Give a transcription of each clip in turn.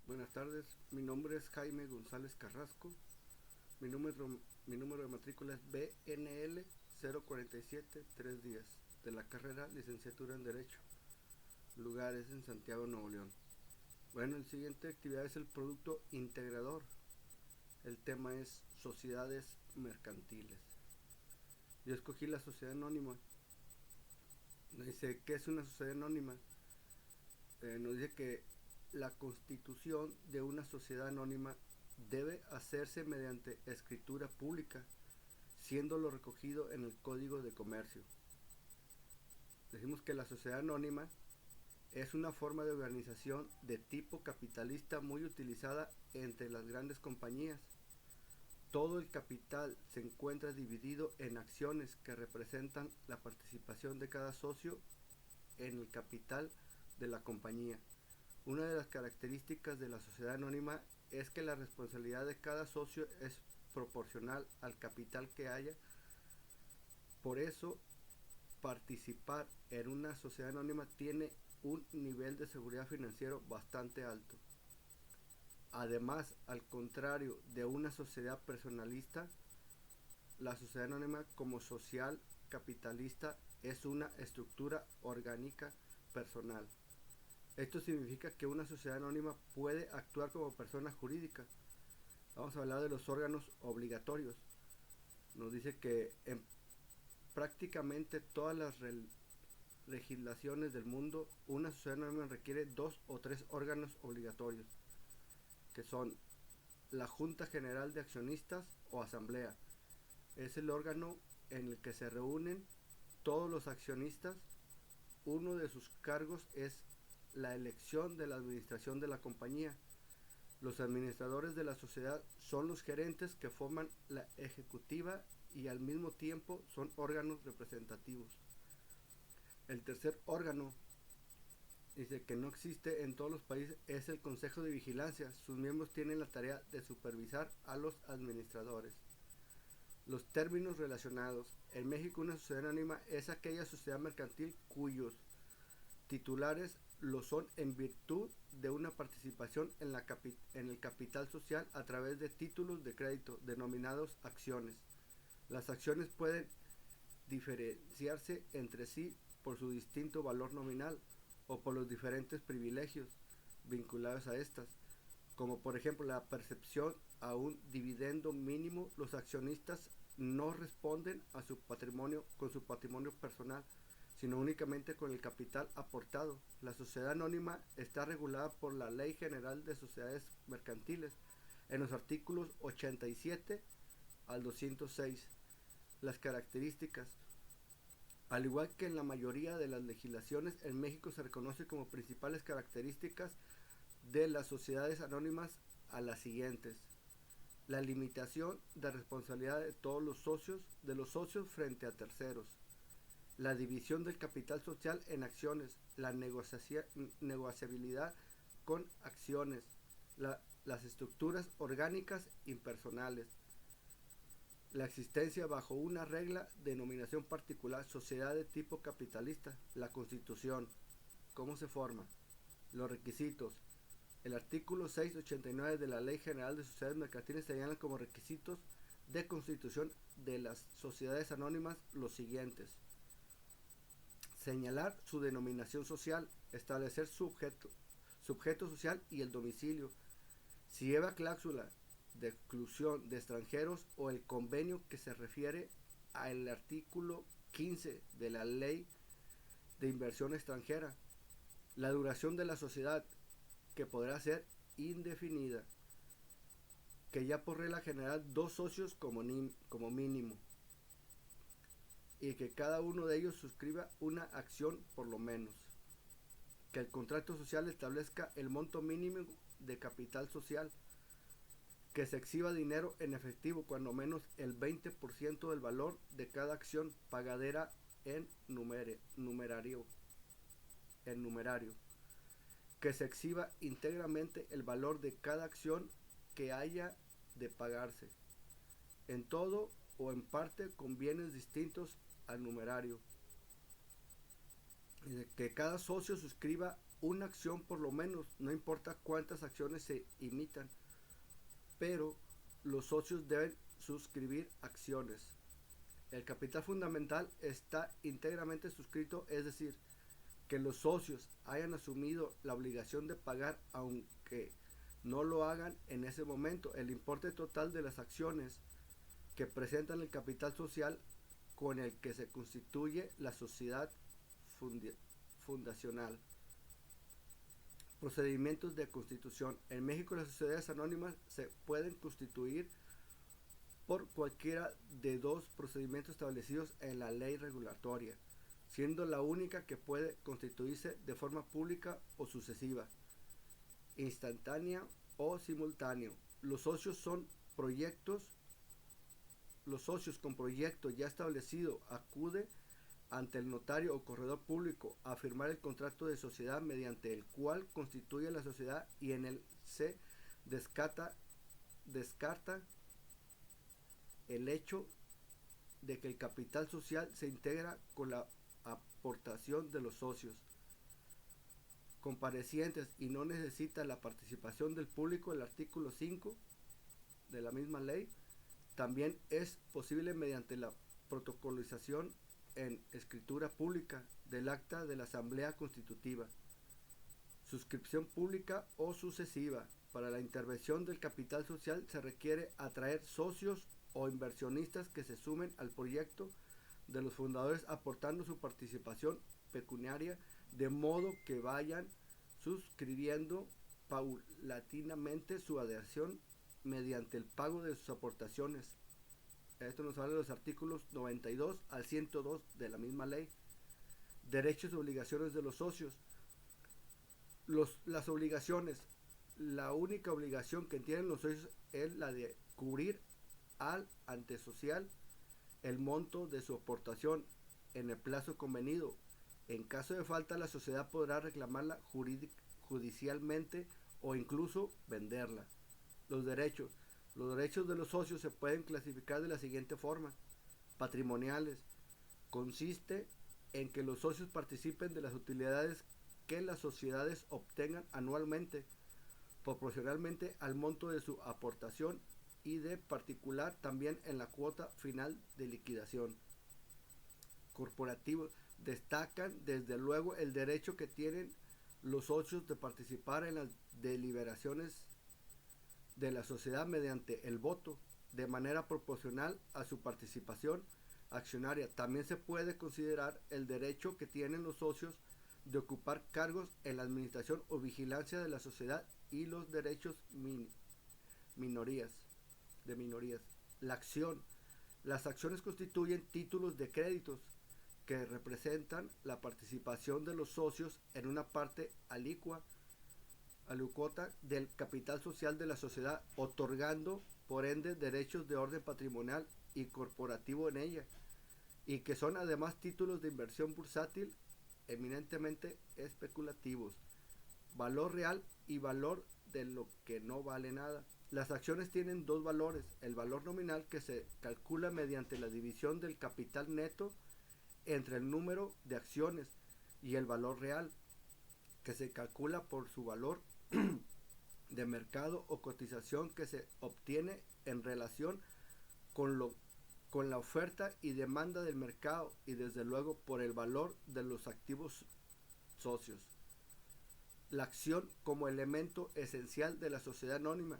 Buenas tardes, mi nombre es Jaime González Carrasco, mi número, mi número de matrícula es BNL 047310 de la carrera Licenciatura en Derecho, lugar es en Santiago, Nuevo León. Bueno, la siguiente actividad es el producto integrador, el tema es sociedades mercantiles. Yo escogí la sociedad anónima. Nos dice, ¿qué es una sociedad anónima? Nos dice que la constitución de una sociedad anónima debe hacerse mediante escritura pública, siendo lo recogido en el Código de Comercio. Decimos que la sociedad anónima es una forma de organización de tipo capitalista muy utilizada entre las grandes compañías. Todo el capital se encuentra dividido en acciones que representan la participación de cada socio en el capital de la compañía. Una de las características de la sociedad anónima es que la responsabilidad de cada socio es proporcional al capital que haya. Por eso, participar en una sociedad anónima tiene un nivel de seguridad financiero bastante alto. Además, al contrario de una sociedad personalista, la sociedad anónima como social capitalista es una estructura orgánica personal. Esto significa que una sociedad anónima puede actuar como persona jurídica. Vamos a hablar de los órganos obligatorios. Nos dice que en prácticamente todas las legislaciones del mundo, una sociedad anónima requiere 2 o 3 órganos obligatorios, que son la Junta General de Accionistas o Asamblea. Es el órgano en el que se reúnen todos los accionistas. Uno de sus cargos es la elección de la administración de la compañía. Los administradores de la sociedad son los gerentes que forman la ejecutiva y al mismo tiempo son órganos representativos. El tercer órgano dice que no existe en todos los países es el Consejo de Vigilancia. Sus miembros tienen la tarea de supervisar a los administradores. Los términos relacionados. En México una sociedad anónima es aquella sociedad mercantil cuyos titulares lo son en virtud de una participación en el capital social a través de títulos de crédito denominados acciones. Las acciones pueden diferenciarse entre sí por su distinto valor nominal o por los diferentes privilegios vinculados a estas, como por ejemplo la percepción a un dividendo mínimo. Los accionistas no responden a su patrimonio con su patrimonio personal, sino únicamente con el capital aportado. La sociedad anónima está regulada por la Ley General de Sociedades Mercantiles en los artículos 87 al 206. Las características. Al igual que en la mayoría de las legislaciones, en México se reconoce como principales características de las sociedades anónimas a las siguientes: la limitación de responsabilidad de todos los socios frente a terceros, la división del capital social en acciones, la negociabilidad con acciones, las estructuras orgánicas impersonales, la existencia bajo una regla de denominación particular, sociedad de tipo capitalista, la constitución, cómo se forma, los requisitos. El artículo 689 de la Ley General de Sociedades Mercantiles señala como requisitos de constitución de las sociedades anónimas los siguientes: señalar su denominación social, establecer sujeto social y el domicilio, si lleva cláusula de exclusión de extranjeros o el convenio que se refiere al artículo 15 de la Ley de Inversión Extranjera, la duración de la sociedad, que podrá ser indefinida, que ya por regla general 2 socios como mínimo, y que cada uno de ellos suscriba una acción por lo menos, que el contrato social establezca el monto mínimo de capital social, que se exhiba dinero en efectivo, cuando menos el 20% del valor de cada acción pagadera en numerario, que se exhiba íntegramente el valor de cada acción que haya de pagarse, en todo o en parte con bienes distintos al numerario, que cada socio suscriba una acción por lo menos, no importa cuántas acciones se imitan, pero los socios deben suscribir acciones. El capital fundamental está íntegramente suscrito, es decir, que los socios hayan asumido la obligación de pagar, aunque no lo hagan en ese momento, el importe total de las acciones que presentan el capital social con el que se constituye la sociedad fundacional. Procedimientos de constitución. En México las sociedades anónimas se pueden constituir por cualquiera de dos procedimientos establecidos en la ley regulatoria, siendo la única que puede constituirse de forma pública o sucesiva, instantánea o simultáneo. Los socios con proyecto ya establecido acude ante el notario o corredor público a firmar el contrato de sociedad mediante el cual constituye la sociedad y en él se descarta el hecho de que el capital social se integra con la aportación de los socios comparecientes y no necesita la participación del público. El artículo 5 de la misma ley también es posible mediante la protocolización en escritura pública del acta de la Asamblea Constitutiva. Suscripción pública o sucesiva. Para la intervención del capital social se requiere atraer socios o inversionistas que se sumen al proyecto de los fundadores aportando su participación pecuniaria, de modo que vayan suscribiendo paulatinamente su adhesión mediante el pago de sus aportaciones. Esto nos habla de los artículos 92 al 102 de la misma ley. Derechos y obligaciones de los socios. Las obligaciones. La única obligación que tienen los socios es la de cubrir al antesocial el monto de su aportación en el plazo convenido. En caso de falta, la sociedad podrá reclamarla judicialmente o incluso venderla. Los derechos. Los derechos de los socios se pueden clasificar de la siguiente forma. Patrimoniales. Consiste en que los socios participen de las utilidades que las sociedades obtengan anualmente, proporcionalmente al monto de su aportación y de particular también en la cuota final de liquidación. Corporativos. Destacan desde luego el derecho que tienen los socios de participar en las deliberaciones de la sociedad mediante el voto, de manera proporcional a su participación accionaria. También se puede considerar el derecho que tienen los socios de ocupar cargos en la administración o vigilancia de la sociedad y los derechos minorías. La acción. Las acciones constituyen títulos de créditos que representan la participación de los socios en una parte alícuota del capital social de la sociedad, otorgando por ende derechos de orden patrimonial y corporativo en ella, y que son además títulos de inversión bursátil eminentemente especulativos, valor real y valor de lo que no vale nada. Las acciones tienen dos valores: el valor nominal, que se calcula mediante la división del capital neto entre el número de acciones, y el valor real, que se calcula por su valor de mercado o cotización que se obtiene en relación con la oferta y demanda del mercado, y desde luego por el valor de los activos socios. La acción como elemento esencial de la sociedad anónima.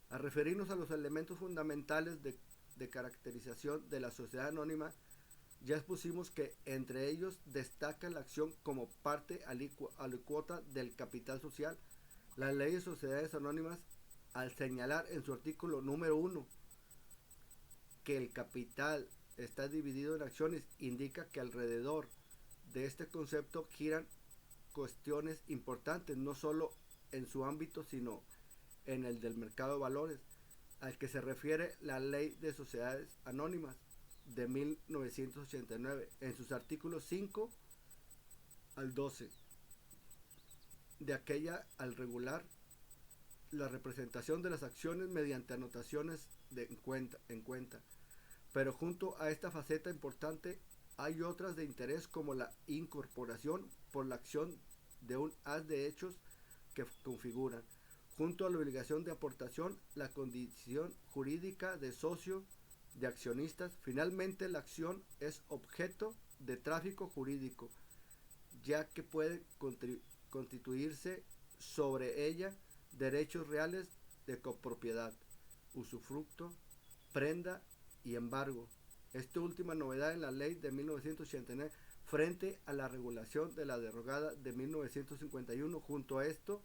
Al referirnos a los elementos fundamentales de caracterización de la sociedad anónima, ya expusimos que entre ellos destaca la acción como parte alícuota del capital social. La ley de sociedades anónimas, al señalar en su artículo número 1 que el capital está dividido en acciones, indica que alrededor de este concepto giran cuestiones importantes, no solo en su ámbito, sino en el del mercado de valores, al que se refiere la ley de sociedades anónimas de 1989, en sus artículos 5 al 12. De aquella, al regular la representación de las acciones mediante anotaciones en cuenta. Pero junto a esta faceta importante hay otras de interés, como la incorporación por la acción de un haz de hechos que configuran, junto a la obligación de aportación, la condición jurídica de socio, de accionistas. Finalmente, la acción es objeto de tráfico jurídico, ya que puede constituirse sobre ella derechos reales de copropiedad, usufructo, prenda y embargo. Esta última novedad en la ley de 1989 frente a la regulación de la derogada de 1951. Junto a esto,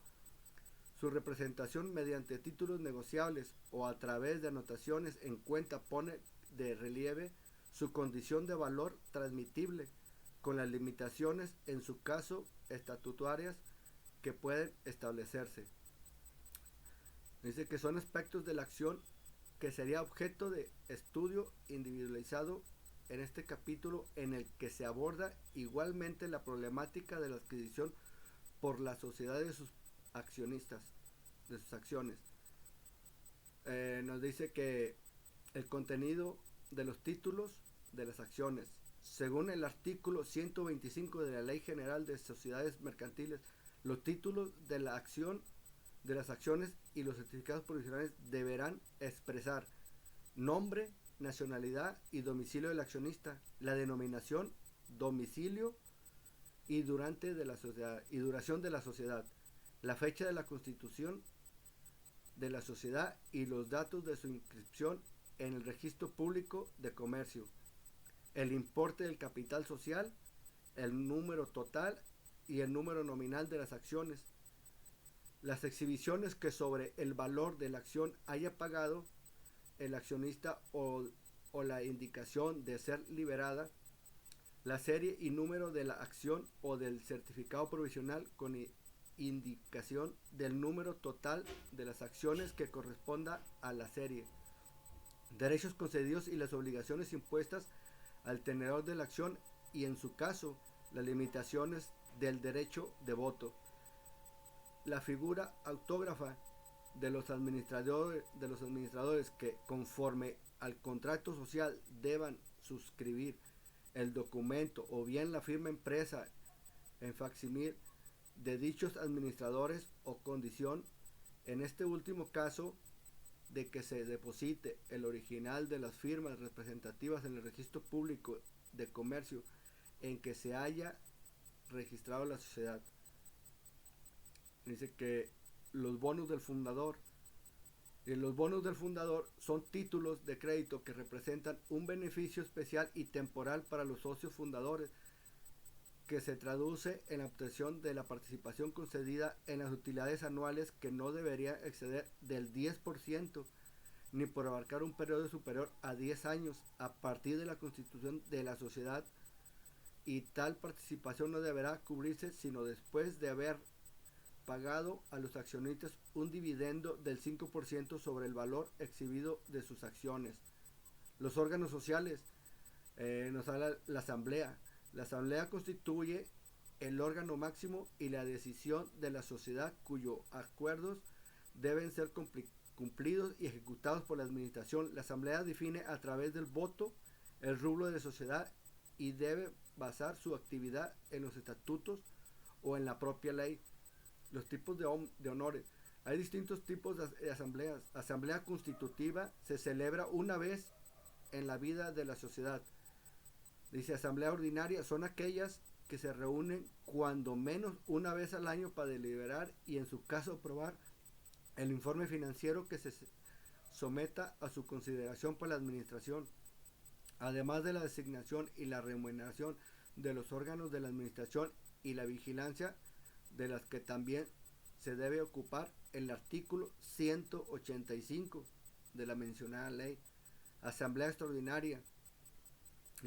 su representación mediante títulos negociables o a través de anotaciones en cuenta pone de relieve su condición de valor transmitible, con las limitaciones en su caso estatutarias que pueden establecerse. Dice que son aspectos de la acción que sería objeto de estudio individualizado en este capítulo, en el que se aborda igualmente la problemática de la adquisición por la sociedad de sus accionistas, de sus acciones. Nos dice que el contenido de los títulos de las acciones, según el artículo 125 de la Ley General de Sociedades Mercantiles, los títulos de la acción, de las acciones y los certificados provisionales deberán expresar nombre, nacionalidad y domicilio del accionista, la denominación, domicilio y durante de la sociedad y duración de la sociedad, la fecha de la constitución de la sociedad y los datos de su inscripción en el registro público de comercio, el importe del capital social, el número total y el número nominal de las acciones, las exhibiciones que sobre el valor de la acción haya pagado el accionista o la indicación de ser liberada, la serie y número de la acción o del certificado provisional con indicación del número total de las acciones que corresponda a la serie, derechos concedidos y las obligaciones impuestas al tenedor de la acción y, en su caso, las limitaciones del derecho de voto, la figura autógrafa de los administradores que, conforme al contrato social, deban suscribir el documento o bien la firma impresa en facsímil de dichos administradores, o condición, en este último caso, de que se deposite el original de las firmas representativas en el registro público de comercio en que se haya registrado la sociedad. Dice que los bonos del fundador. Los bonos del fundador son títulos de crédito que representan un beneficio especial y temporal para los socios fundadores, que se traduce en la obtención de la participación concedida en las utilidades anuales, que no debería exceder del 10%, ni por abarcar un periodo superior a 10 años a partir de la constitución de la sociedad, y tal participación no deberá cubrirse sino después de haber pagado a los accionistas un dividendo del 5% sobre el valor exhibido de sus acciones. Los órganos sociales, nos habla la asamblea. La asamblea constituye el órgano máximo y la decisión de la sociedad, cuyos acuerdos deben ser cumplidos y ejecutados por la administración. La asamblea define a través del voto el rubro de sociedad y debe basar su actividad en los estatutos o en la propia ley. Los tipos de honores. Hay distintos tipos de asambleas. Asamblea constitutiva se celebra una vez en la vida de la sociedad. Dice, asamblea ordinaria son aquellas que se reúnen cuando menos una vez al año para deliberar y, en su caso, aprobar el informe financiero que se someta a su consideración por la administración, además de la designación y la remuneración de los órganos de la administración y la vigilancia de las que también se debe ocupar el artículo 185 de la mencionada ley. Asamblea extraordinaria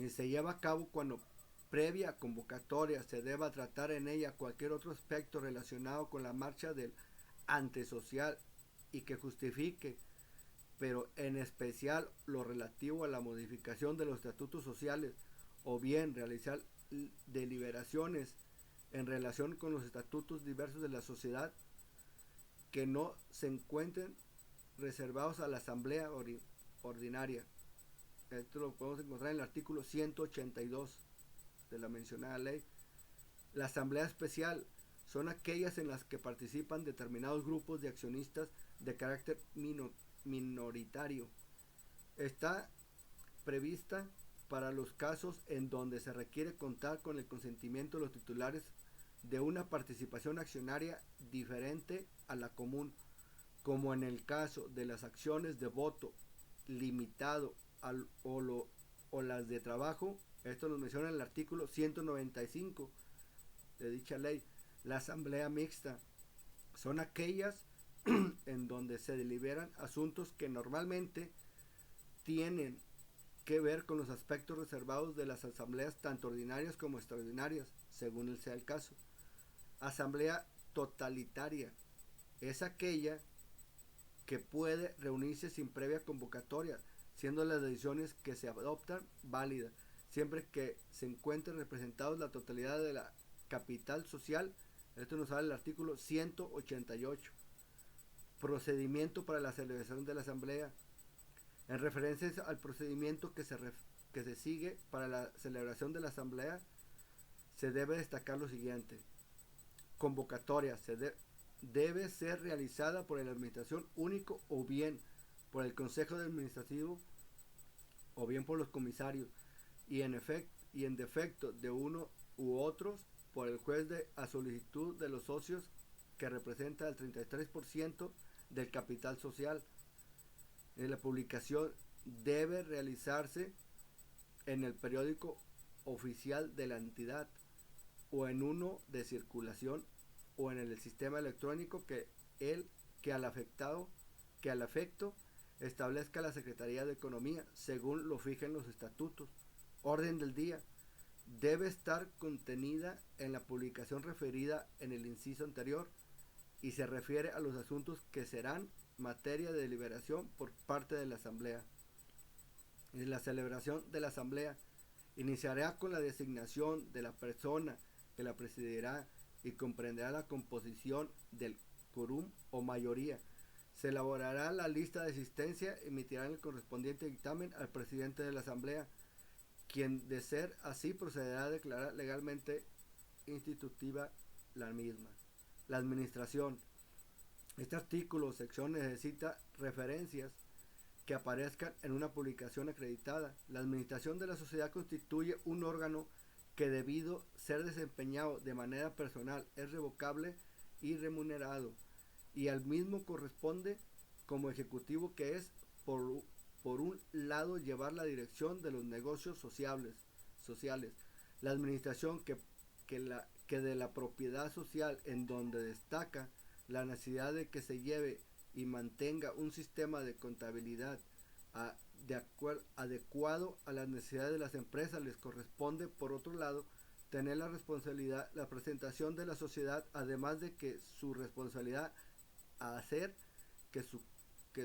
se lleva a cabo cuando, previa convocatoria, se deba tratar en ella cualquier otro aspecto relacionado con la marcha del antesocial y que justifique, pero en especial lo relativo a la modificación de los estatutos sociales, o bien realizar deliberaciones en relación con los estatutos diversos de la sociedad que no se encuentren reservados a la asamblea ordinaria. Esto lo podemos encontrar en el artículo 182 de la mencionada ley. La asamblea especial son aquellas en las que participan determinados grupos de accionistas de carácter minoritario. Está prevista para los casos en donde se requiere contar con el consentimiento de los titulares de una participación accionaria diferente a la común, como en el caso de las acciones de voto limitado o las de trabajo. Esto nos menciona en el artículo 195 de dicha ley. La asamblea mixta son aquellas en donde se deliberan asuntos que normalmente tienen que ver con los aspectos reservados de las asambleas tanto ordinarias como extraordinarias, según sea el caso. Asamblea totalitaria es aquella que puede reunirse sin previa convocatoria, siendo las decisiones que se adoptan válidas, siempre que se encuentren representados la totalidad de la capital social. Esto nos habla el artículo 188. Procedimiento para la celebración de la asamblea. En referencia al procedimiento que se sigue para la celebración de la asamblea, se debe destacar lo siguiente. Convocatoria debe ser realizada por el administración único o bien por el consejo administrativo o bien por los comisarios y en defecto de uno u otros por el juez a solicitud de los socios que representa el 33% del capital social. La publicación debe realizarse en el periódico oficial de la entidad o en uno de circulación o en el sistema electrónico que al afecto establezca la Secretaría de Economía según lo fijen los estatutos. Orden del día debe estar contenida en la publicación referida en el inciso anterior y se refiere a los asuntos que serán materia de deliberación por parte de la asamblea. En la celebración de la asamblea iniciará con la designación de la persona que la presidirá y comprenderá la composición del quórum o mayoría. Se elaborará la lista de asistencia y emitirá el correspondiente dictamen al presidente de la asamblea, quien, de ser así, procederá a declarar legalmente institutiva la misma. La administración. Este artículo o sección necesita referencias que aparezcan en una publicación acreditada. La administración de la sociedad constituye un órgano que, debido ser desempeñado de manera personal, es revocable y remunerado, y al mismo corresponde como ejecutivo, que es por un lado llevar la dirección de los negocios sociales. La administración que de la propiedad social, en donde destaca la necesidad de que se lleve y mantenga un sistema de contabilidad adecuado a las necesidades de las empresas, les corresponde, por otro lado, tener la responsabilidad, la presentación de la sociedad, además de que su responsabilidad a hacer que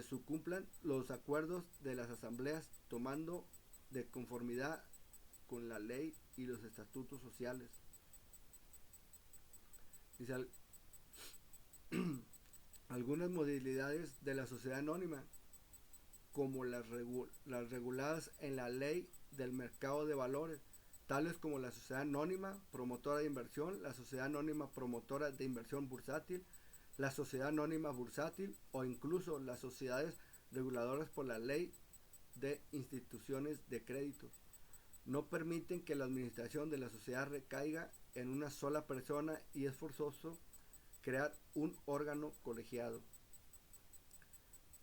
su cumplan los acuerdos de las asambleas, tomando de conformidad con la ley y los estatutos sociales. Dice, algunas modalidades de la sociedad anónima, como las reguladas en la ley del mercado de valores, tales como la sociedad anónima promotora de inversión, la sociedad anónima promotora de inversión bursátil, la sociedad anónima bursátil o incluso las sociedades reguladoras por la ley de instituciones de crédito. No permiten que la administración de la sociedad recaiga en una sola persona y es forzoso crear un órgano colegiado.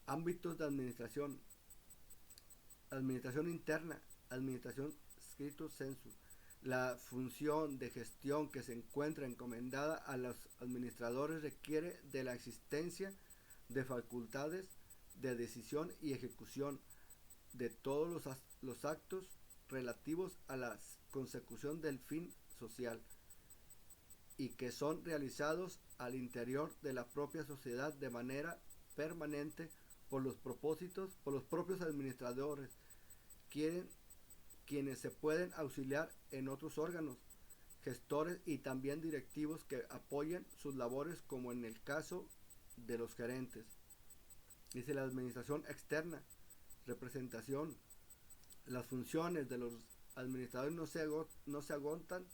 Ámbitos de administración. Administración interna, administración stricto sensu. La función de gestión que se encuentra encomendada a los administradores requiere de la existencia de facultades de decisión y ejecución de todos los actos relativos a la consecución del fin social y que son realizados al interior de la propia sociedad de manera permanente por los propios administradores, quienes se pueden auxiliar en otros órganos, gestores y también directivos que apoyen sus labores, como en el caso de los gerentes. Dice la administración externa, representación. Las funciones de los administradores no se agotan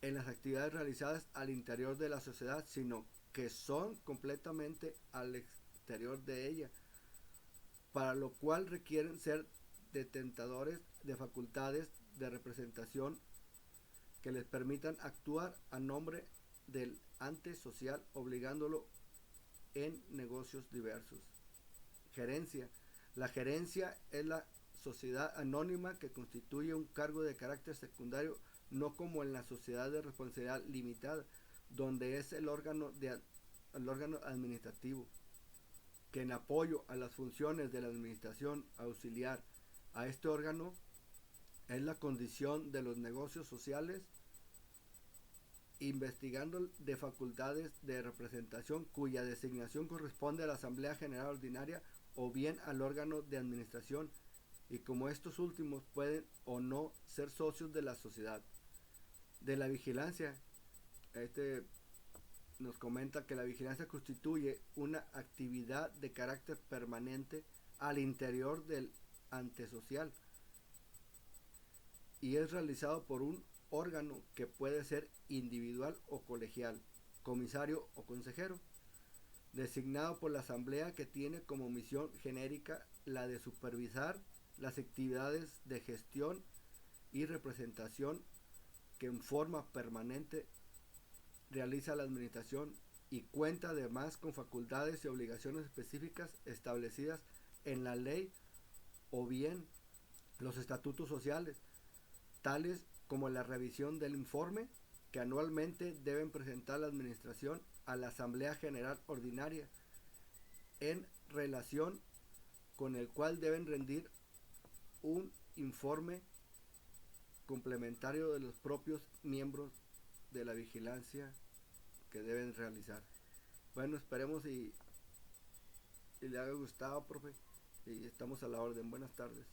en las actividades realizadas al interior de la sociedad, sino que son completamente al exterior de ella, para lo cual requieren ser detentadores de facultades de representación que les permitan actuar a nombre del ente social, obligándolo en negocios diversos. Gerencia. La gerencia es la sociedad anónima que constituye un cargo de carácter secundario, no como en la sociedad de responsabilidad limitada, donde es el órgano administrativo, que en apoyo a las funciones de la administración auxiliar a este órgano es la condición de los negocios sociales, investigando de facultades de representación cuya designación corresponde a la Asamblea General Ordinaria o bien al órgano de administración, y como estos últimos pueden o no ser socios de la sociedad. De la vigilancia, nos comenta que la vigilancia constituye una actividad de carácter permanente al interior del antesocial y es realizado por un órgano que puede ser individual o colegial, comisario o consejero, designado por la asamblea, que tiene como misión genérica la de supervisar las actividades de gestión y representación que en forma permanente realiza la administración, y cuenta además con facultades y obligaciones específicas establecidas en la ley o bien los estatutos sociales, tales como la revisión del informe que anualmente deben presentar la administración a la Asamblea General Ordinaria, en relación con el cual deben rendir un informe complementario de los propios miembros de la vigilancia que deben realizar. Bueno, esperemos y le haya gustado, profe, y estamos a la orden. Buenas tardes.